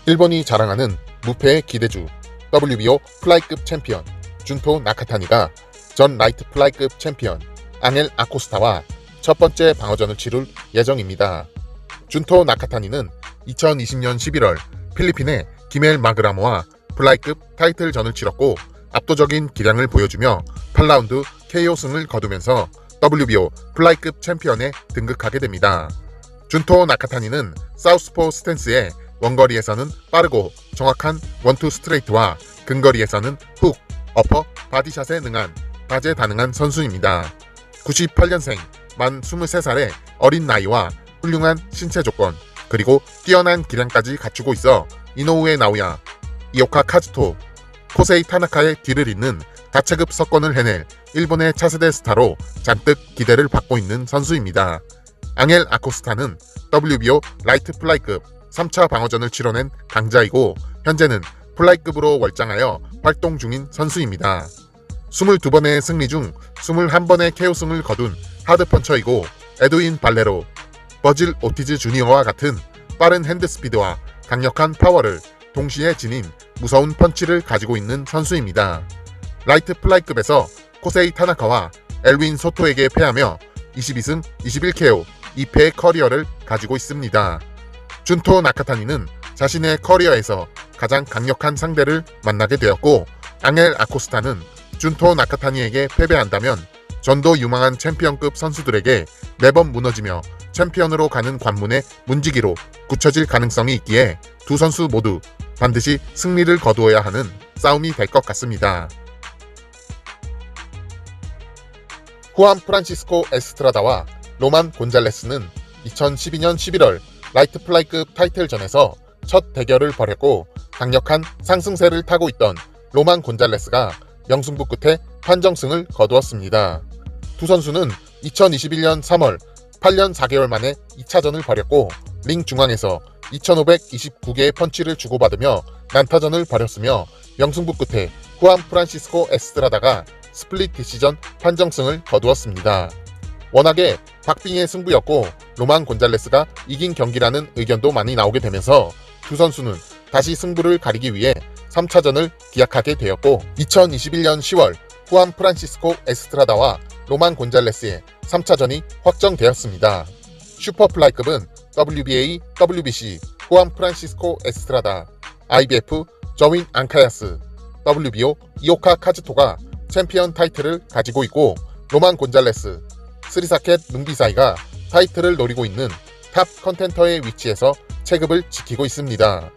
일본이 자랑하는 무패의 기대주 WBO 플라이급 챔피언 준토 나카타니가 전 라이트 플라이급 챔피언 앙헬 아코스타와 첫 번째 방어전을 치룰 예정입니다. 준토 나카타니는 2020년 11월 필리핀의 기멜 마그라모와 플라이급 타이틀전을 치렀고 압도적인 기량을 보여주며 8라운드 KO 승을 거두면서 WBO 플라이급 챔피언에 등극하게 됩니다. 준토 나카타니는 사우스포 스탠스에 원거리에서는 빠르고 정확한 원투 스트레이트와 근거리에서는 훅, 어퍼, 바디샷에 능한 다재다능한 선수입니다. 98년생, 만 23살의 어린 나이와 훌륭한 신체 조건, 그리고 뛰어난 기량까지 갖추고 있어 이노우에 나오야, 이오카 카즈토, 코세이 타나카의 뒤를 잇는 다체급 석권을 해낼 일본의 차세대 스타로 잔뜩 기대를 받고 있는 선수입니다. 앙헬 아코스타는 WBO 라이트 플라이급 3차 방어전을 치러낸 강자이고 현재는 플라이급으로 월장하여 활동 중인 선수입니다. 22번의 승리 중 21번의 KO승을 거둔 하드펀처이고 에드윈 발레로, 버질 오티즈 주니어와 같은 빠른 핸드스피드와 강력한 파워를 동시에 지닌 무서운 펀치를 가지고 있는 선수입니다. 라이트 플라이급에서 코세이 타나카와 엘윈 소토에게 패하며 22승 21KO 2패의 커리어를 가지고 있습니다. 준토 나카타니는 자신의 커리어에서 가장 강력한 상대를 만나게 되었고 앙헬 아코스타는 준토 나카타니에게 패배한다면 전도 유망한 챔피언급 선수들에게 매번 무너지며 챔피언으로 가는 관문의 문지기로 굳혀질 가능성이 있기에 두 선수 모두 반드시 승리를 거두어야 하는 싸움이 될 것 같습니다. 후안 프란시스코 에스트라다와 로만 곤잘레스는 2012년 11월 라이트 플라이급 타이틀전에서 첫 대결을 벌였고 강력한 상승세를 타고 있던 로만 곤잘레스가 명승부 끝에 판정승을 거두었습니다. 두 선수는 2021년 3월 8년 4개월 만에 2차전을 벌였고 링 중앙에서 2529개의 펀치를 주고받으며 난타전을 벌였으며 명승부 끝에 후안 프란시스코 에스트라다가 스플릿 디시전 판정승을 거두었습니다. 워낙에 박빙의 승부였고 로만 곤잘레스가 이긴 경기라는 의견도 많이 나오게 되면서 두 선수는 다시 승부를 가리기 위해 3차전을 기약하게 되었고 2021년 10월 후안 프란시스코 에스트라다와 로만 곤잘레스의 3차전이 확정되었습니다. 슈퍼플라이급은 WBA, WBC, 후안 프란시스코 에스트라다, IBF, 저윈 앙카야스, WBO, 이오카 카즈토가 챔피언 타이틀을 가지고 있고 로만 곤잘레스, 스리사켓 룽비사이가 타이틀을 노리고 있는 탑 컨텐터의 위치에서 체급을 지키고 있습니다.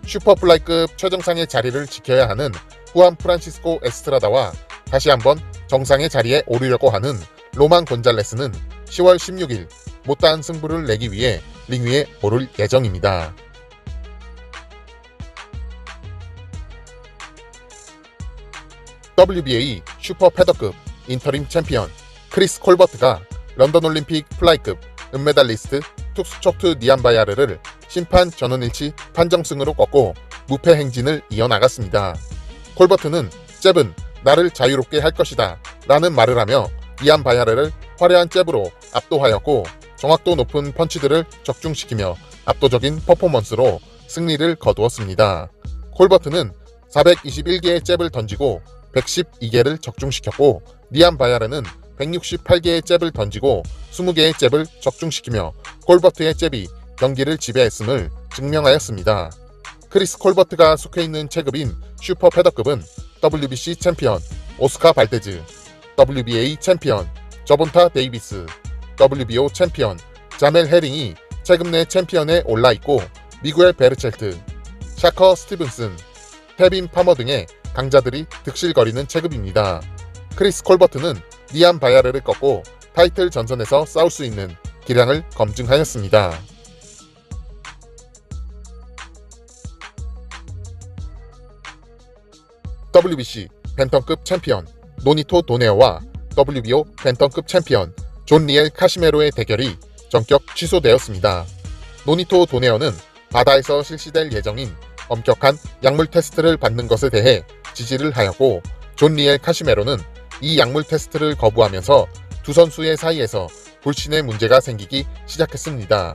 슈퍼플라이급 최정상의 자리를 지켜야 하는 후안 프란시스코 에스트라다와 다시 한번 정상의 자리에 오르려고 하는 로만 곤잘레스는 10월 16일 못다한 승부를 내기 위해 링 위에 오를 예정입니다. WBA 슈퍼 패더급 인터림 챔피언 크리스 콜버트가 런던 올림픽 플라이급 은메달리스트 툭스초트 니안바야르를 심판 전원일치 판정승으로 꺾고 무패 행진을 이어나갔습니다. 콜버트는 잽은 나를 자유롭게 할 것이다 라는 말을 하며 니안바야르를 화려한 잽으로 압도하였고 정확도 높은 펀치들을 적중시키며 압도적인 퍼포먼스로 승리를 거두었습니다. 콜버트는 421개의 잽을 던지고 112개를 적중시켰고 니안바야르는 168개의 잽을 던지고 20개의 잽을 적중시키며 콜버트의 잽이 경기를 지배했음을 증명하였습니다. 크리스 콜버트가 속해 있는 체급인 슈퍼 패더급은 WBC 챔피언 오스카 발데즈, WBA 챔피언 저본타 데이비스, WBO 챔피언 자멜 헤링이 체급 내 챔피언에 올라있고 미구엘 베르첼트, 샤커 스티븐슨, 테빈 파머 등의 강자들이 득실거리는 체급입니다. 크리스 콜버트는 니안 바야르를 꺾고 타이틀 전선에서 싸울 수 있는 기량을 검증하였습니다. WBC 벤턴급 챔피언 노니토 도네어와 WBO 벤턴급 챔피언 존 리엘 카시메로의 대결이 전격 취소되었습니다. 노니토 도네어는 바다에서 실시될 예정인 엄격한 약물 테스트를 받는 것에 대해 지지를 하였고 존 리엘 카시메로는 이 약물 테스트를 거부하면서 두 선수의 사이에서 불신의 문제가 생기기 시작했습니다.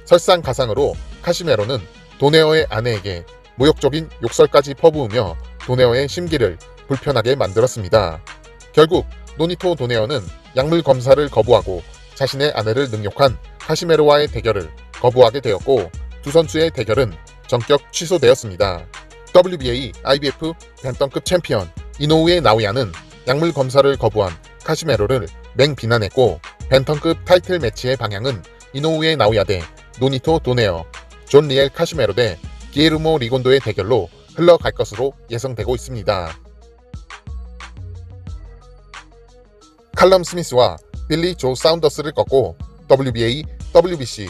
설상가상으로 카시메로는 도네어의 아내에게 모욕적인 욕설까지 퍼부으며 도네어의 심기를 불편하게 만들었습니다. 결국 노니토 도네어는 약물 검사를 거부하고 자신의 아내를 능욕한 카시메로와의 대결을 거부하게 되었고 두 선수의 대결은 전격 취소되었습니다. WBA IBF 벤턴급 챔피언 이노우에 나오야는 약물 검사를 거부한 카시메로를 맹비난했고 벤턴급 타이틀 매치의 방향은 이노우에 나오야 대 노니토 도네어, 존 리엘 카시메로 대 기에르모 리곤도의 대결로 흘러갈 것으로 예상되고 있습니다. 칼럼 스미스와 빌리 조 사운더스를 꺾고 WBA, WBC,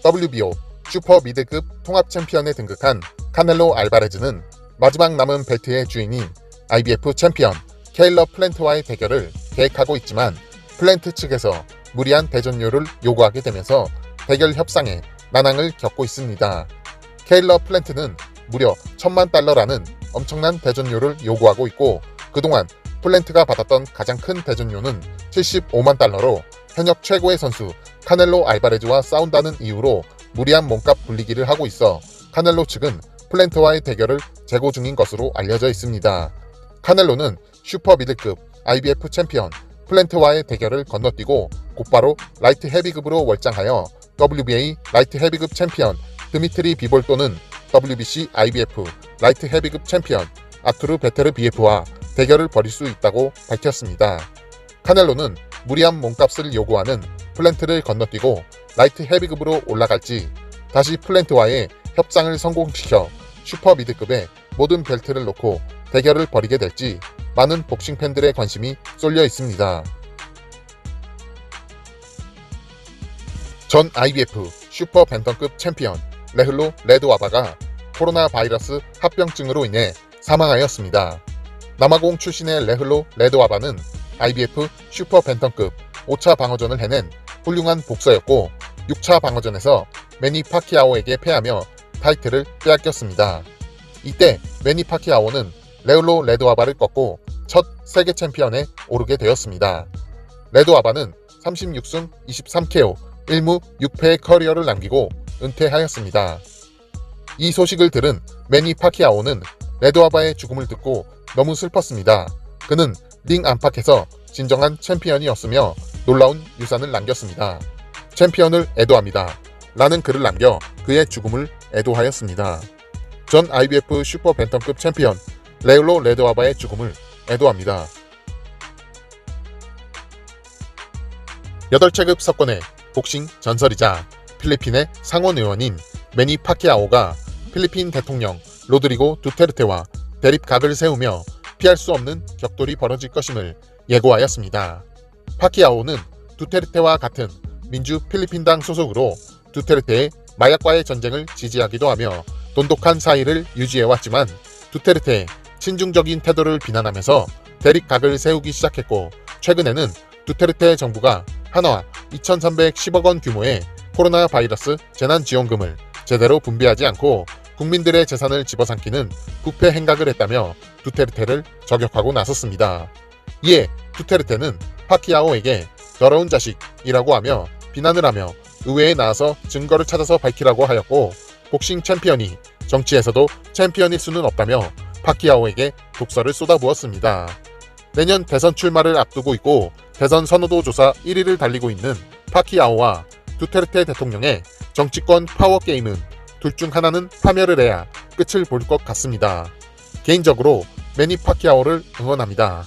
WBO 슈퍼 미드급 통합 챔피언에 등극한 카넬로 알바레즈는 마지막 남은 벨트의 주인인 IBF 챔피언 케일러 플랜트와의 대결을 계획하고 있지만 플랜트 측에서 무리한 대전료를 요구하게 되면서 대결 협상에 난항을 겪고 있습니다. 케일러 플랜트는 무려 $10,000,000라는 엄청난 대전료를 요구하고 있고 그동안 플랜트가 받았던 가장 큰 대전료는 $750,000로 현역 최고의 선수 카넬로 알바레즈와 싸운다는 이유로 무리한 몸값 불리기를 하고 있어 카넬로 측은 플랜트와의 대결을 재고 중인 것으로 알려져 있습니다. 카넬로는 슈퍼 미드급 IBF 챔피언 플랜트와의 대결을 건너뛰고 곧바로 라이트 헤비급으로 월장하여 WBA 라이트 헤비급 챔피언 드미트리 비볼토는 WBC IBF 라이트 헤비급 챔피언 아투르 베테르 비에프와 대결을 벌일 수 있다고 밝혔습니다. 카넬로는 무리한 몸값을 요구하는 플랜트를 건너뛰고 라이트 헤비급으로 올라갈지 다시 플랜트와의 협상을 성공시켜 슈퍼 미드급의 모든 벨트를 놓고 대결을 벌이게 될지 많은 복싱 팬들의 관심이 쏠려 있습니다. 전 IBF 슈퍼 벤턴급 챔피언 레흘로 레드와바가 코로나 바이러스 합병증으로 인해 사망하였습니다. 남아공 출신의 레흘로 레드와바는 IBF 슈퍼 벤턴급 5차 방어전을 해낸 훌륭한 복서였고 6차 방어전에서 매니 파키아오에게 패하며 타이틀을 빼앗겼습니다. 이때 매니 파키아오는 레흘로 레드와바를 꺾고 첫 세계 챔피언에 오르게 되었습니다. 레드와바는 36승 23KO 1무 6패의 커리어를 남기고 은퇴하였습니다. 이 소식을 들은 매니 파키아오는 레드와바의 죽음을 듣고 너무 슬펐습니다. 그는 링 안팎에서 진정한 챔피언이었으며 놀라운 유산을 남겼습니다. 챔피언을 애도합니다. 라는 글을 남겨 그의 죽음을 애도하였습니다. 전 IBF 슈퍼 벤턴급 챔피언 레흘로 레드와바의 죽음을 애도합니다. 8체급 석권의 복싱 전설이자 필리핀의 상원 의원인 매니 파키아오가 필리핀 대통령 로드리고 두테르테와 대립각을 세우며 피할 수 없는 격돌이 벌어질 것임을 예고하였습니다. 파키아오는 두테르테와 같은 민주 필리핀당 소속으로 두테르테의 마약과의 전쟁을 지지하기도 하며 돈독한 사이를 유지해왔지만 두테르테의 친중적인 태도를 비난하면서 대립각을 세우기 시작했고 최근에는 두테르테 정부가 한화 2,310억 원 규모의 코로나 바이러스 재난지원금을 제대로 분배하지 않고 국민들의 재산을 집어삼키는 부패 행각을 했다며 두테르테를 저격하고 나섰습니다. 이에 두테르테는 파키아오에게 더러운 자식이라고 하며 비난을 하며 의회에 나와서 증거를 찾아서 밝히라고 하였고 복싱 챔피언이 정치에서도 챔피언일 수는 없다며 파키아오에게 독설을 쏟아부었습니다. 내년 대선 출마를 앞두고 있고 대선 선호도 조사 1위를 달리고 있는 파키아오와 두테르테 대통령의 정치권 파워게임은 둘 중 하나는 파멸을 해야 끝을 볼 것 같습니다. 개인적으로 매니 파키아오를 응원합니다.